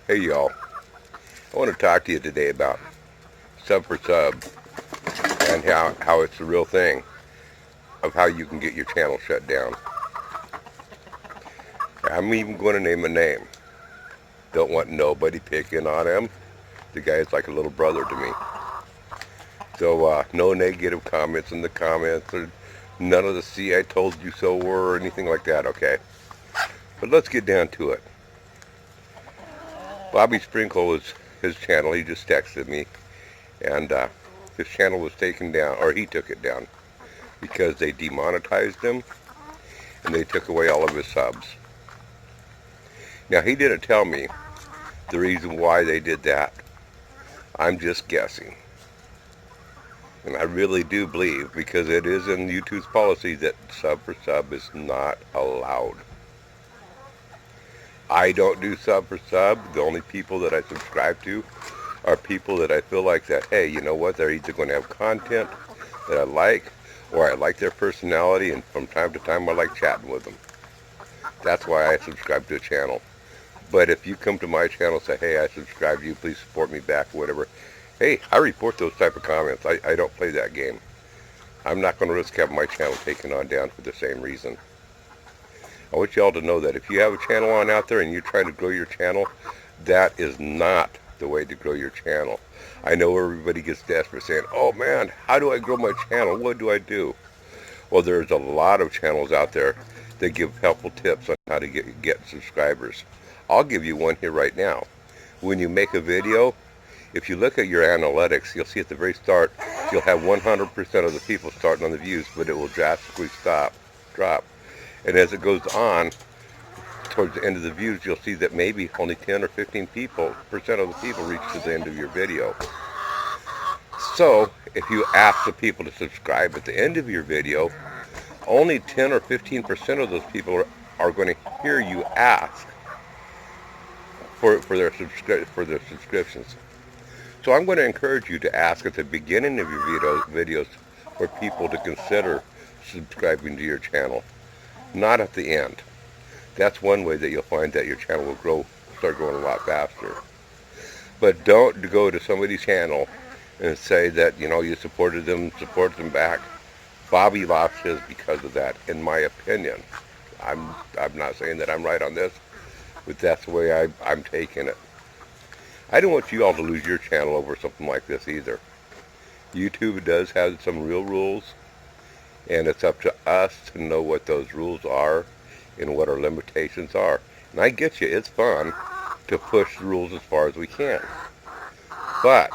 Hey y'all, I want to talk to you today about sub for sub and how it's the real thing of how you can get your channel shut down. I'm even going to name a name. Don't want nobody picking on him. The guy is like a little brother to me. So no negative comments in the comments or none of the "see I told you so" or anything like that, okay? But let's get down to it. Bobby Sprinkle is his channel. He just texted me, and his channel was taken down, or he took it down, because they demonetized him and they took away all of his subs. Now, he didn't tell me the reason why they did that. I'm just guessing. And I really do believe, because it is in YouTube's policy, that sub for sub is not allowed. I don't do sub for sub. The only people that I subscribe to are people that I feel like that, hey, you know what, they're either going to have content that I like, or I like their personality, and from time to time I like chatting with them. That's why I subscribe to a channel. But if you come to my channel and say, hey, I subscribe to you, please support me back, or whatever, hey, I report those type of comments. I don't play that game. I'm not going to risk having my channel taken on down for the same reason. I want y'all to know that if you have a channel on out there and you're trying to grow your channel, that is not the way to grow your channel. I know everybody gets desperate saying, oh man, how do I grow my channel? What do I do? Well, there's a lot of channels out there that give helpful tips on how to get subscribers. I'll give you one here right now. When you make a video, if you look at your analytics, you'll see at the very start, you'll have 100% of the people starting on the views, but it will drastically drop. And as it goes on, towards the end of the views, you'll see that maybe only 10 or 15% of the people reach to the end of your video. So, if you ask the people to subscribe at the end of your video, only 10 or 15% of those people are going to hear you ask for their subscriptions. So I'm going to encourage you to ask at the beginning of your videos for people to consider subscribing to your channel, not at the end. That's one way that you'll find that your channel will start growing a lot faster. But don't go to somebody's channel and say that, you know, you support them back. Bobby lost his because of that, in my opinion. I'm not saying that I'm right on this, but that's the way I'm taking it. I don't want you all to lose your channel over something like this either. YouTube does have some real rules, and it's up to us to know what those rules are and what our limitations are. And I get you, it's fun to push the rules as far as we can. But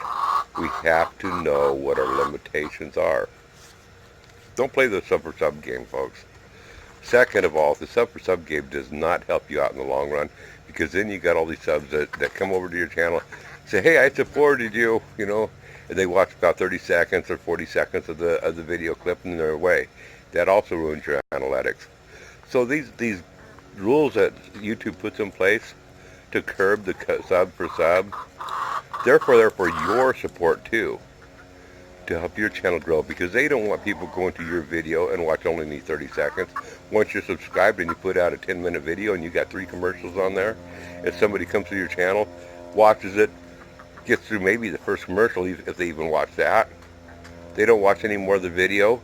we have to know what our limitations are. Don't play the sub for sub game, folks. Second of all, the sub for sub game does not help you out in the long run, because then you got all these subs that come over to your channel, say, hey, I supported you, you know, and they watch about 30 seconds or 40 seconds of the video clip and they're away. That also ruins your analytics. So these rules that YouTube puts in place to curb the sub for sub, they're for your support too, to help your channel grow, because they don't want people going to your video and watch only 30 seconds. Once you're subscribed and you put out a 10-minute video and you got 3 commercials on there, if somebody comes to your channel, watches it, gets through maybe the first commercial, if they even watch that, they don't watch any more of the video,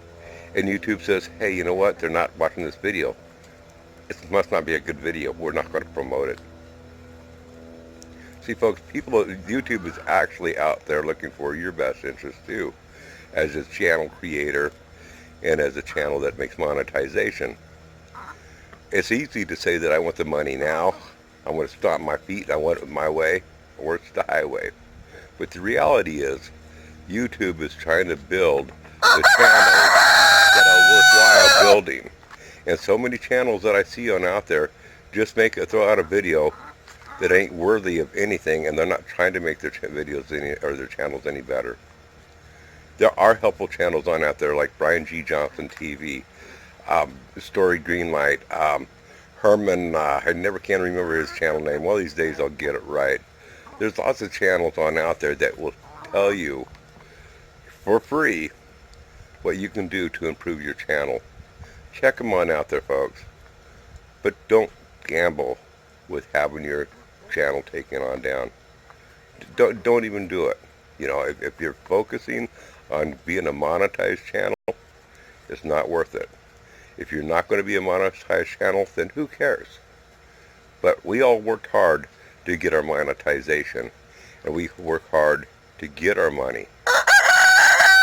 and YouTube says, hey, you know what, they're not watching this video. It must not be a good video. We're not going to promote it. See, folks, YouTube is actually out there looking for your best interest too, as a channel creator and as a channel that makes monetization. It's easy to say that I want the money now, I want to stomp my feet, I want it my way, or it's the highway. But the reality is, YouTube is trying to build the channels that are worthwhile building. And so many channels that I see on out there just throw out a video that ain't worthy of anything, and they're not trying to make their videos or their channels any better. There are helpful channels on out there like Brian G. Johnson TV, Story Greenlight, Herman, I never can remember his channel name. One of these days I'll get it right. There's lots of channels on out there that will tell you for free what you can do to improve your channel. Check them on out there, folks. But don't gamble with having your channel taken on down. Don't even do it. You know, if you're focusing on being a monetized channel, it's not worth it. If you're not going to be a monetized channel, then who cares? But we all worked hard to get our monetization, and we work hard to get our money.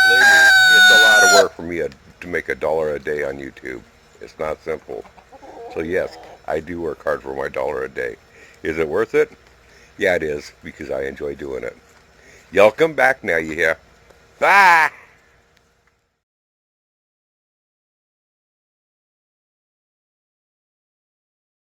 Believe me, it's a lot of work for me to make $1 a day on YouTube. It's not simple. So yes, I do work hard for my $1 a day. Is it worth it? Yeah, it is, because I enjoy doing it. Y'all come back now, you hear? Bye!